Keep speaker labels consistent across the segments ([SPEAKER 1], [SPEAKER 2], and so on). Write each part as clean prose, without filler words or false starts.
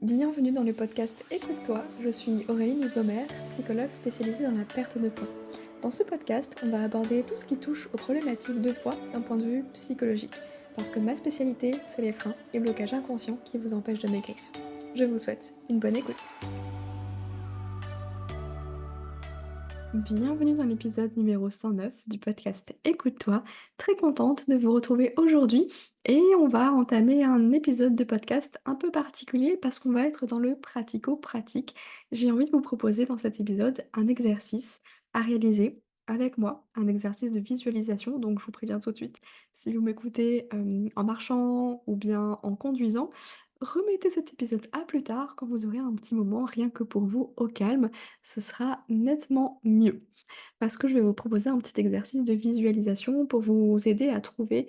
[SPEAKER 1] Bienvenue dans le podcast Écoute-toi, je suis Aurélie Nussbaumer, psychologue spécialisée dans la perte de poids. Dans ce podcast, on va aborder tout ce qui touche aux problématiques de poids d'un point de vue psychologique, parce que ma spécialité, c'est les freins et blocages inconscients qui vous empêchent de maigrir. Je vous souhaite une bonne écoute. Bienvenue dans l'épisode numéro 109 du podcast Écoute-toi. Très contente de vous retrouver aujourd'hui et on va entamer un épisode de podcast un peu particulier parce qu'on va être dans le pratico-pratique. J'ai envie de vous proposer dans cet épisode un exercice à réaliser avec moi, un exercice de visualisation. Donc je vous préviens tout de suite, si vous m'écoutez en marchant ou bien en conduisant, remettez cet épisode à plus tard quand vous aurez un petit moment rien que pour vous au calme, ce sera nettement mieux. Parce que je vais vous proposer un petit exercice de visualisation pour vous aider à trouver,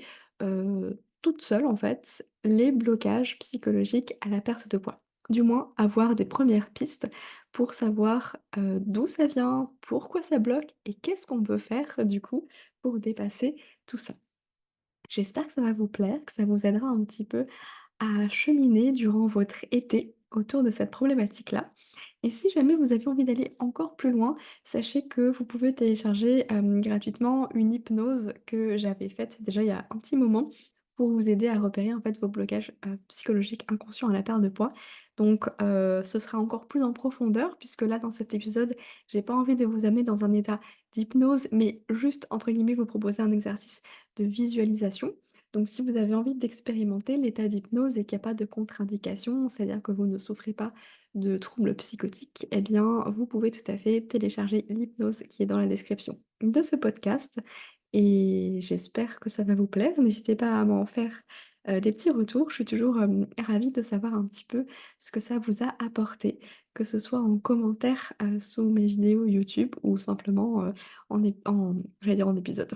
[SPEAKER 1] toute seule en fait, les blocages psychologiques à la perte de poids. Du moins avoir des premières pistes pour savoir, d'où ça vient, pourquoi ça bloque et qu'est-ce qu'on peut faire du coup pour dépasser tout ça. J'espère que ça va vous plaire, que ça vous aidera un petit peu à cheminer durant votre été autour de cette problématique-là. Et si jamais vous avez envie d'aller encore plus loin, sachez que vous pouvez télécharger gratuitement une hypnose que j'avais faite déjà il y a un petit moment pour vous aider à repérer en fait vos blocages psychologiques inconscients à la perte de poids. Donc ce sera encore plus en profondeur puisque là dans cet épisode, j'ai pas envie de vous amener dans un état d'hypnose, mais juste entre guillemets vous proposer un exercice de visualisation. Donc si vous avez envie d'expérimenter l'état d'hypnose et qu'il y a pas de contre-indication, c'est-à-dire que vous ne souffrez pas de troubles psychotiques, eh bien, vous pouvez tout à fait télécharger l'hypnose qui est dans la description de ce podcast et j'espère que ça va vous plaire. N'hésitez pas à m'en faire, des petits retours. Je suis toujours, ravie de savoir un petit peu ce que ça vous a apporté, que ce soit en commentaire, sous mes vidéos YouTube ou simplement, j'allais dire en épisode,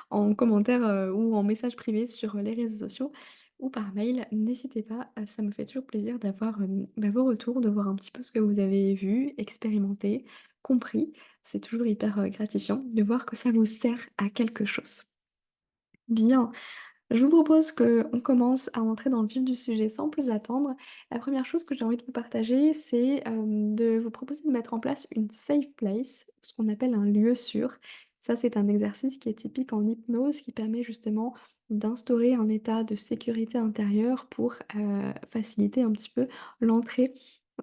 [SPEAKER 1] en commentaire, ou en message privé sur les réseaux sociaux ou par mail. N'hésitez pas, ça me fait toujours plaisir d'avoir, vos retours, de voir un petit peu ce que vous avez vu, expérimenté, compris. C'est toujours hyper, gratifiant de voir que ça vous sert à quelque chose. Bien, je vous propose qu'on commence à entrer dans le vif du sujet sans plus attendre. La première chose que j'ai envie de vous partager, c'est de vous proposer de mettre en place une safe place, ce qu'on appelle un lieu sûr. Ça, c'est un exercice qui est typique en hypnose, qui permet justement d'instaurer un état de sécurité intérieure pour faciliter un petit peu l'entrée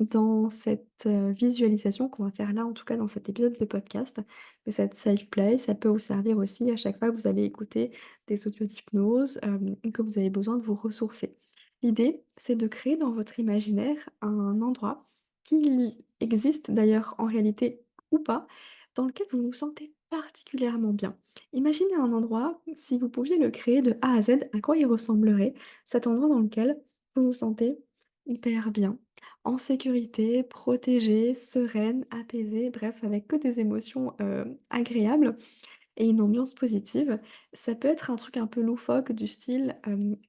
[SPEAKER 1] dans cette visualisation qu'on va faire là, en tout cas dans cet épisode de podcast. Mais cette safe place, ça peut vous servir aussi à chaque fois que vous allez écouter des audios d'hypnose, que vous avez besoin de vous ressourcer. L'idée, c'est de créer dans votre imaginaire un endroit qui existe d'ailleurs en réalité ou pas, dans lequel vous vous sentez particulièrement bien. Imaginez un endroit, si vous pouviez le créer de A à Z, à quoi il ressemblerait cet endroit dans lequel vous vous sentez hyper bien, en sécurité, protégée, sereine, apaisée, bref, avec que des émotions, agréables et une ambiance positive. Ça peut être un truc un peu loufoque du style,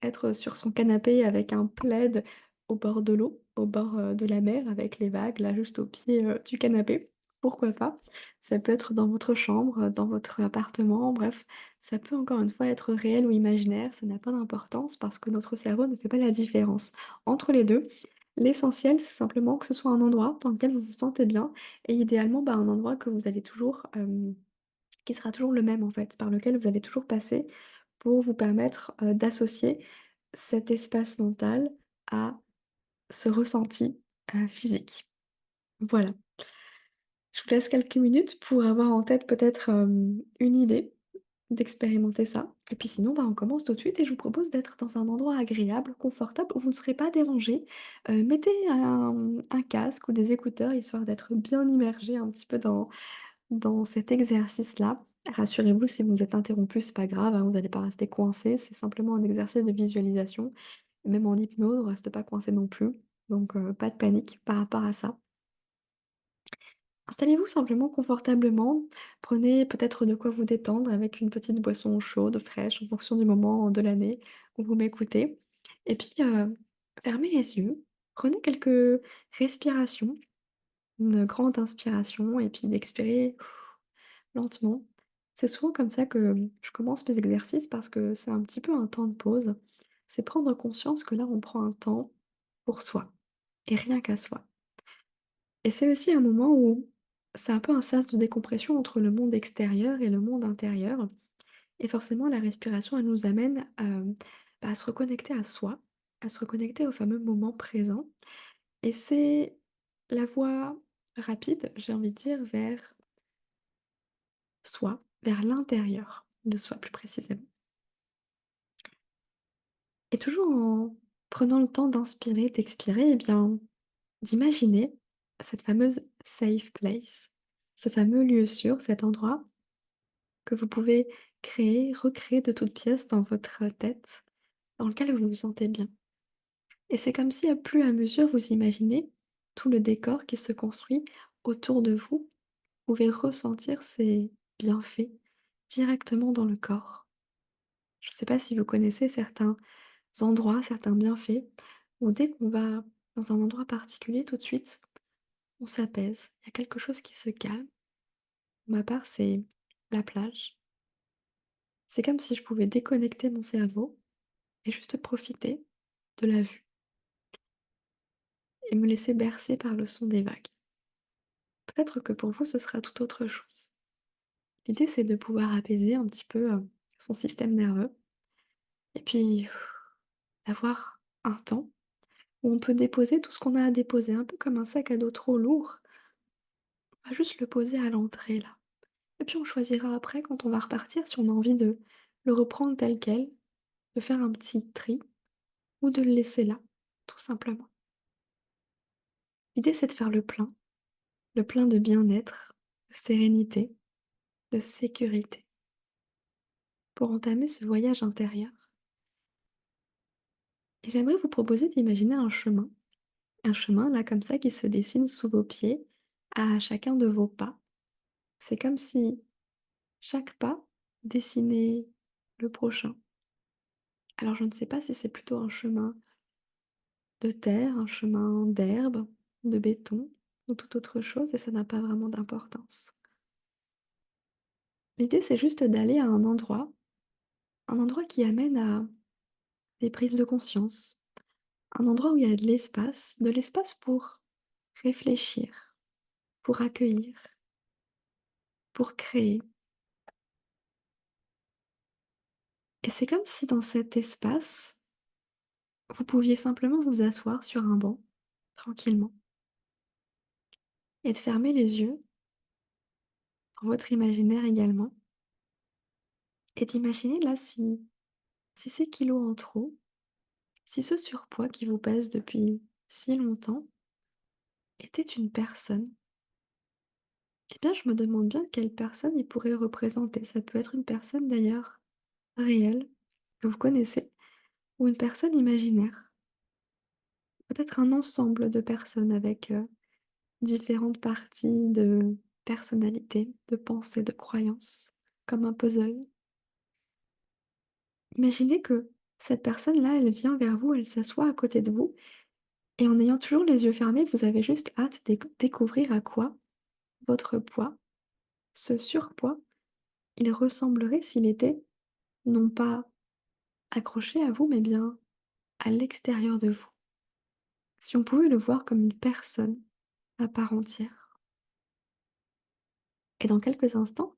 [SPEAKER 1] être sur son canapé avec un plaid au bord de l'eau, au bord, de la mer avec les vagues là juste au pied, du canapé. Pourquoi pas? Ça peut être dans votre chambre, dans votre appartement, bref, ça peut encore une fois être réel ou imaginaire, ça n'a pas d'importance parce que notre cerveau ne fait pas la différence entre les 2. L'essentiel, c'est simplement que ce soit un endroit dans lequel vous vous sentez bien et idéalement, bah, un endroit que vous allez toujours, qui sera toujours le même en fait, par lequel vous allez toujours passer pour vous permettre, d'associer cet espace mental à ce ressenti, physique. Voilà. Je vous laisse quelques minutes pour avoir en tête peut-être, une idée, d'expérimenter ça et puis sinon, bah, on commence tout de suite et je vous propose d'être dans un endroit agréable, confortable, où vous ne serez pas dérangés. Mettez un casque ou des écouteurs histoire d'être bien immergé un petit peu dans cet exercice-là. Rassurez-vous, si vous êtes interrompu, c'est pas grave, hein, vous n'allez pas rester coincé, c'est simplement un exercice de visualisation. Même en hypnose, on reste pas coincé non plus, donc pas de panique par rapport à ça. Installez-vous simplement confortablement, prenez peut-être de quoi vous détendre avec une petite boisson chaude, fraîche, en fonction du moment de l'année où vous m'écoutez et puis, fermez les yeux, prenez quelques respirations, une grande inspiration et puis d'expirer lentement. C'est souvent comme ça que je commence mes exercices parce que c'est un petit peu un temps de pause. C'est prendre conscience que là, on prend un temps pour soi. et rien qu'à soi. Et c'est aussi un moment où c'est un peu un sas de décompression entre le monde extérieur et le monde intérieur. Et forcément, la respiration, elle nous amène, bah, à se reconnecter à soi, à se reconnecter au fameux moment présent. Et c'est la voie rapide, j'ai envie de dire, vers soi, vers l'intérieur de soi plus précisément. Et toujours en prenant le temps d'inspirer, d'expirer, et bien, d'imaginer cette fameuse safe place, ce fameux lieu sûr, cet endroit que vous pouvez créer, recréer de toutes pièces dans votre tête, dans lequel vous vous sentez bien. Et c'est comme si, à plus à mesure, vous imaginez tout le décor qui se construit autour de vous, vous pouvez ressentir ces bienfaits directement dans le corps. Je ne sais pas si vous connaissez certains endroits, certains bienfaits, où dès qu'on va dans un endroit particulier, tout de suite, on s'apaise. Il y a quelque chose qui se calme. Pour ma part, c'est la plage. C'est comme si je pouvais déconnecter mon cerveau et juste profiter de la vue et me laisser bercer par le son des vagues. Peut-être que pour vous, ce sera tout autre chose. L'idée, c'est de pouvoir apaiser un petit peu son système nerveux et puis d'avoir un temps où on peut déposer tout ce qu'on a à déposer, un peu comme un sac à dos trop lourd. On va juste le poser à l'entrée là. Et puis on choisira après, quand on va repartir, si on a envie de le reprendre tel quel, de faire un petit tri ou de le laisser là, tout simplement. L'idée, c'est de faire le plein de bien-être, de sérénité, de sécurité, pour entamer ce voyage intérieur. Et j'aimerais vous proposer d'imaginer un chemin là comme ça qui se dessine sous vos pieds, à chacun de vos pas. C'est comme si chaque pas dessinait le prochain. Alors je ne sais pas si c'est plutôt un chemin de terre, un chemin d'herbe, de béton ou toute autre chose, et ça n'a pas vraiment d'importance. L'idée, c'est juste d'aller à un endroit qui amène à des prises de conscience, un endroit où il y a de l'espace pour réfléchir, pour accueillir, pour créer. Et c'est comme si dans cet espace, vous pouviez simplement vous asseoir sur un banc, tranquillement, et de fermer les yeux, dans votre imaginaire également, et d'imaginer là si ces kilos en trop, si ce surpoids qui vous pèse depuis si longtemps était une personne. Eh bien, je me demande bien quelle personne il pourrait représenter. Ça peut être une personne d'ailleurs réelle, que vous connaissez, ou une personne imaginaire. Peut-être un ensemble de personnes avec différentes parties de personnalité, de pensée, de croyances, comme un puzzle. Imaginez que cette personne-là, elle vient vers vous, elle s'assoit à côté de vous, et en ayant toujours les yeux fermés, vous avez juste hâte de découvrir à quoi votre poids, ce surpoids, il ressemblerait s'il était non pas accroché à vous, mais bien à l'extérieur de vous. Si on pouvait le voir comme une personne à part entière. Et dans quelques instants,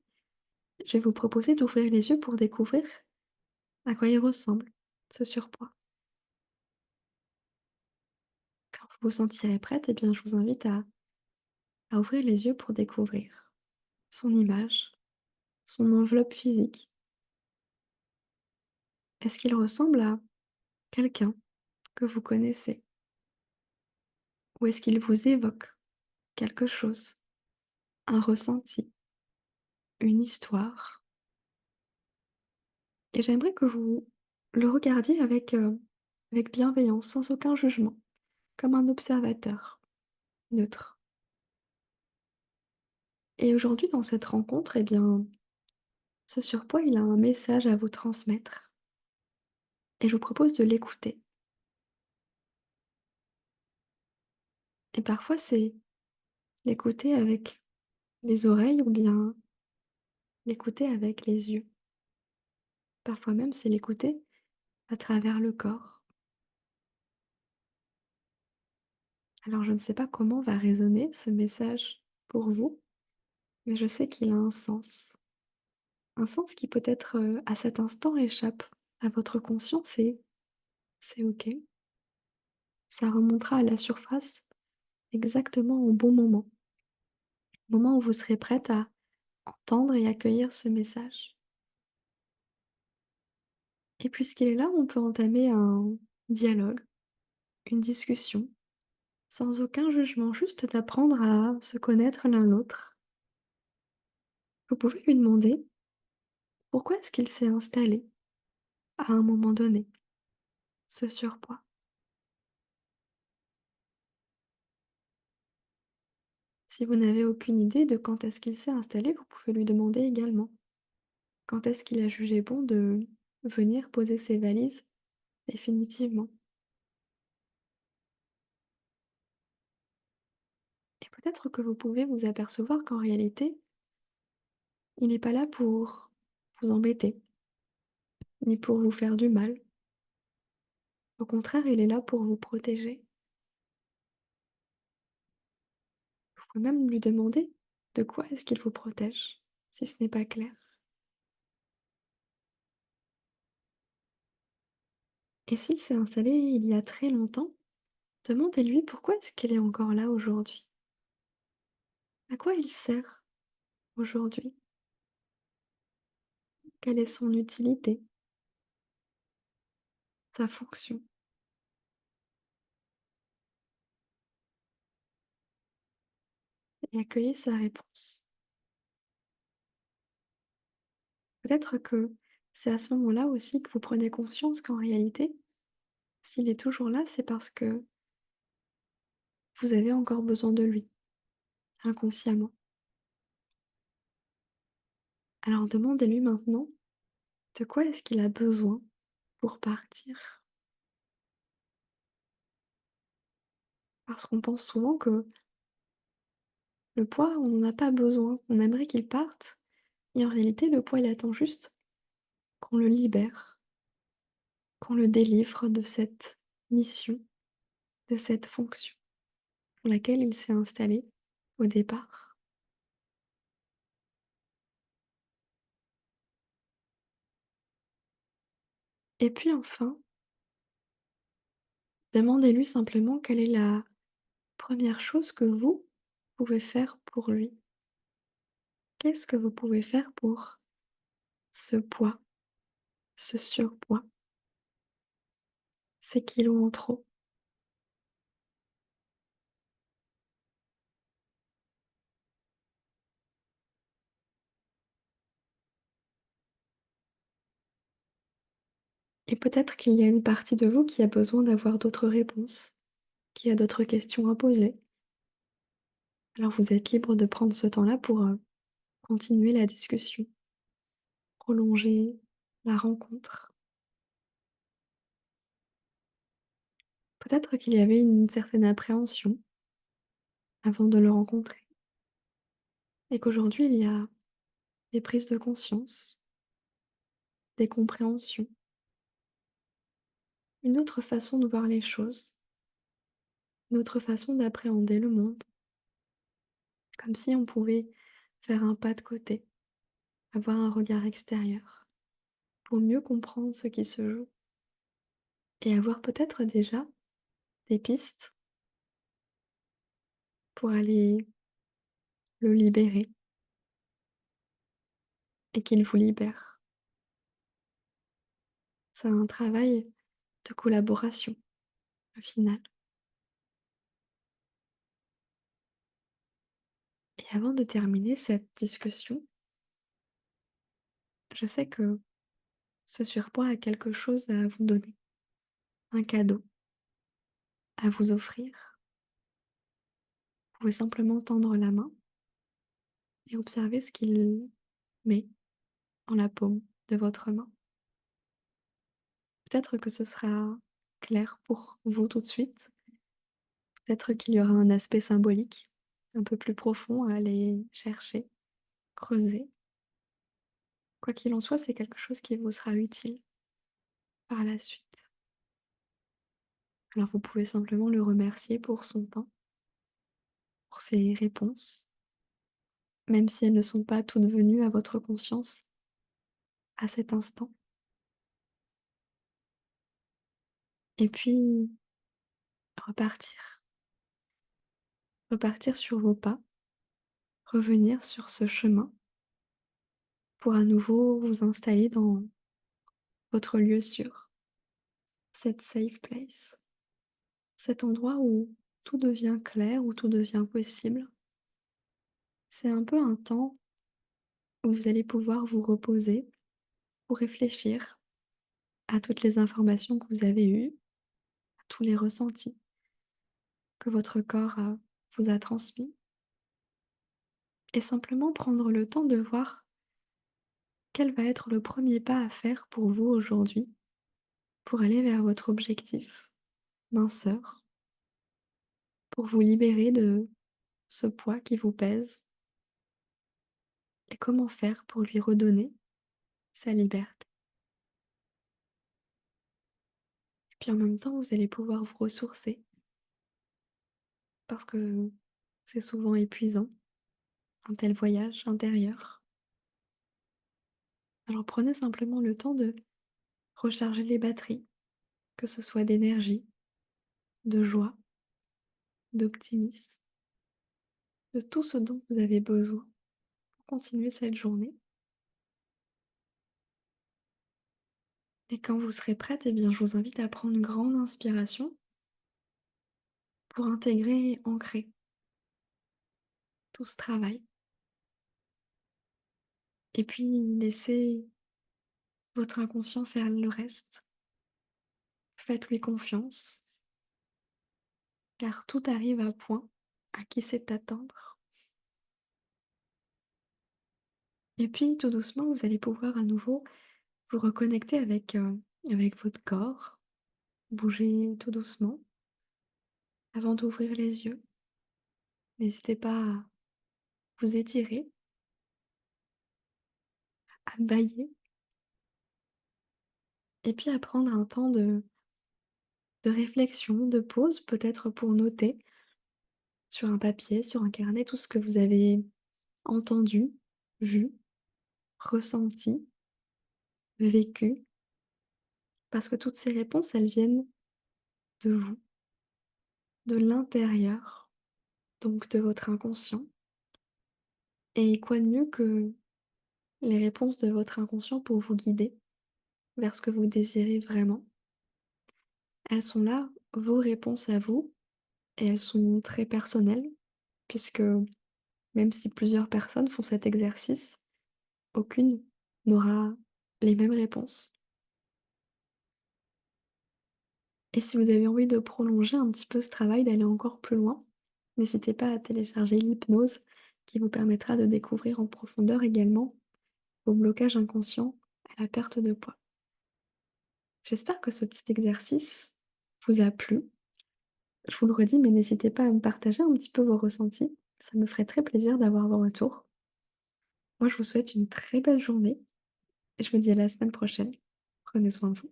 [SPEAKER 1] je vais vous proposer d'ouvrir les yeux pour découvrir à quoi il ressemble, ce surpoids. Quand vous vous sentirez prête, eh bien, je vous invite à ouvrir les yeux pour découvrir son image, son enveloppe physique. Est-ce qu'il ressemble à quelqu'un que vous connaissez? Ou est-ce qu'il vous évoque quelque chose, un ressenti, une histoire? Et j'aimerais que vous le regardiez avec bienveillance, sans aucun jugement, comme un observateur neutre. Et aujourd'hui, dans cette rencontre, eh bien, ce surpoids, il a un message à vous transmettre. Et je vous propose de l'écouter. Et parfois, c'est l'écouter avec les oreilles ou bien l'écouter avec les yeux. Parfois même, c'est l'écouter à travers le corps, Alors je ne sais pas comment va résonner ce message pour vous, mais je sais qu'il a un sens. Un sens qui peut-être, à cet instant échappe à votre conscience et c'est OK. Ça remontera à la surface exactement au bon moment. Moment où vous serez prête à entendre et accueillir ce message. Et puisqu'il est là, on peut entamer un dialogue, une discussion, sans aucun jugement, juste d'apprendre à se connaître l'un l'autre. Vous pouvez lui demander pourquoi est-ce qu'il s'est installé à un moment donné, ce surpoids. Si vous n'avez aucune idée de quand est-ce qu'il s'est installé, vous pouvez lui demander également quand est-ce qu'il a jugé bon de venir poser ses valises définitivement. Et peut-être que vous pouvez vous apercevoir qu'en réalité, il n'est pas là pour vous embêter, ni pour vous faire du mal. Au contraire, il est là pour vous protéger. Vous pouvez même lui demander de quoi est-ce qu'il vous protège, si ce n'est pas clair. Et s'il s'est installé il y a très longtemps, demandez-lui pourquoi est-ce qu'il est encore là aujourd'hui. À quoi il sert aujourd'hui? Quelle est son utilité, sa fonction? Et accueillez sa réponse. Peut-être que c'est à ce moment-là aussi que vous prenez conscience qu'en réalité, s'il est toujours là, c'est parce que vous avez encore besoin de lui, inconsciemment. Alors demandez-lui maintenant de quoi est-ce qu'il a besoin pour partir. Parce qu'on pense souvent que le poids, on n'en a pas besoin, on aimerait qu'il parte, et en réalité, le poids, il attend juste qu'on le libère, qu'on le délivre de cette mission, de cette fonction pour laquelle il s'est installé au départ. Et puis enfin, demandez-lui simplement quelle est la première chose que vous pouvez faire pour lui. Qu'est-ce que vous pouvez faire pour ce poids, ce surpoids, ces kilos en trop? Et peut-être qu'il y a une partie de vous qui a besoin d'avoir d'autres réponses, qui a d'autres questions à poser. Alors vous êtes libre de prendre ce temps-là pour continuer la discussion, prolonger la rencontre. Peut-être qu'il y avait une certaine appréhension avant de le rencontrer et qu'aujourd'hui il y a des prises de conscience, des compréhensions, une autre façon de voir les choses, une autre façon d'appréhender le monde, comme si on pouvait faire un pas de côté, avoir un regard extérieur pour mieux comprendre ce qui se joue et avoir peut-être déjà des pistes pour aller le libérer et qu'il vous libère. C'est un travail de collaboration au final. Et avant de terminer cette discussion, je sais que ce surpoids a quelque chose à vous donner, un cadeau à vous offrir. Vous pouvez simplement tendre la main et observer ce qu'il met dans la paume de votre main. Peut-être que ce sera clair pour vous tout de suite. Peut-être qu'il y aura un aspect symbolique un peu plus profond à aller chercher, creuser. Quoi qu'il en soit, c'est quelque chose qui vous sera utile par la suite. Alors vous pouvez simplement le remercier pour son temps pour ces réponses, même si elles ne sont pas toutes venues à votre conscience à cet instant. Et puis repartir, repartir sur vos pas, revenir sur ce chemin pour à nouveau vous installer dans votre lieu sûr, cette safe place, cet endroit où tout devient clair, où tout devient possible. C'est un peu un temps où vous allez pouvoir vous reposer pour réfléchir à toutes les informations que vous avez eues, à tous les ressentis que votre corps vous a transmis, et simplement prendre le temps de voir quel va être le premier pas à faire pour vous aujourd'hui pour aller vers votre objectif minceur, pour vous libérer de ce poids qui vous pèse, et comment faire pour lui redonner sa liberté. Et puis en même temps, vous allez pouvoir vous ressourcer parce que c'est souvent épuisant, un tel voyage intérieur. Alors prenez simplement le temps de recharger les batteries, que ce soit d'énergie, de joie, d'optimisme, de tout ce dont vous avez besoin pour continuer cette journée. Et quand vous serez prête, eh bien, je vous invite à prendre une grande inspiration pour intégrer et ancrer tout ce travail. Et puis laissez votre inconscient faire le reste. Faites-lui confiance, car tout arrive à point à qui sait attendre. Et puis tout doucement, vous allez pouvoir à nouveau vous reconnecter avec votre corps, bouger tout doucement avant d'ouvrir les yeux. N'hésitez pas à vous étirer, à bâiller, et puis à prendre un temps de réflexion, de pause, peut-être pour noter sur un papier, sur un carnet, tout ce que vous avez entendu, vu, ressenti, vécu, parce que toutes ces réponses, elles viennent de vous, de l'intérieur, donc de votre inconscient. Et quoi de mieux que les réponses de votre inconscient pour vous guider vers ce que vous désirez vraiment? Elles sont là, vos réponses à vous, et elles sont très personnelles, puisque même si plusieurs personnes font cet exercice, aucune n'aura les mêmes réponses. Et si vous avez envie de prolonger un petit peu ce travail, d'aller encore plus loin, n'hésitez pas à télécharger l'hypnose qui vous permettra de découvrir en profondeur également vos blocages inconscients à la perte de poids. J'espère que ce petit exercice vous a plu. Je vous le redis, mais n'hésitez pas à me partager un petit peu vos ressentis. Ça me ferait très plaisir d'avoir vos retours. Moi, je vous souhaite une très belle journée et je vous dis à la semaine prochaine. Prenez soin de vous.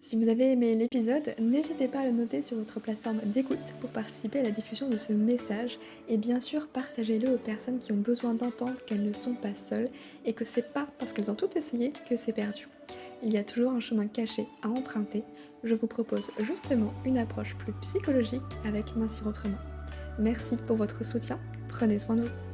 [SPEAKER 1] Si vous avez aimé l'épisode, n'hésitez pas à le noter sur votre plateforme d'écoute pour participer à la diffusion de ce message et bien sûr partagez-le aux personnes qui ont besoin d'entendre qu'elles ne sont pas seules et que c'est pas parce qu'elles ont tout essayé que c'est perdu. Il y a toujours un chemin caché à emprunter. Je vous propose justement une approche plus psychologique avec Mincir Autrement. Merci pour votre soutien, prenez soin de vous.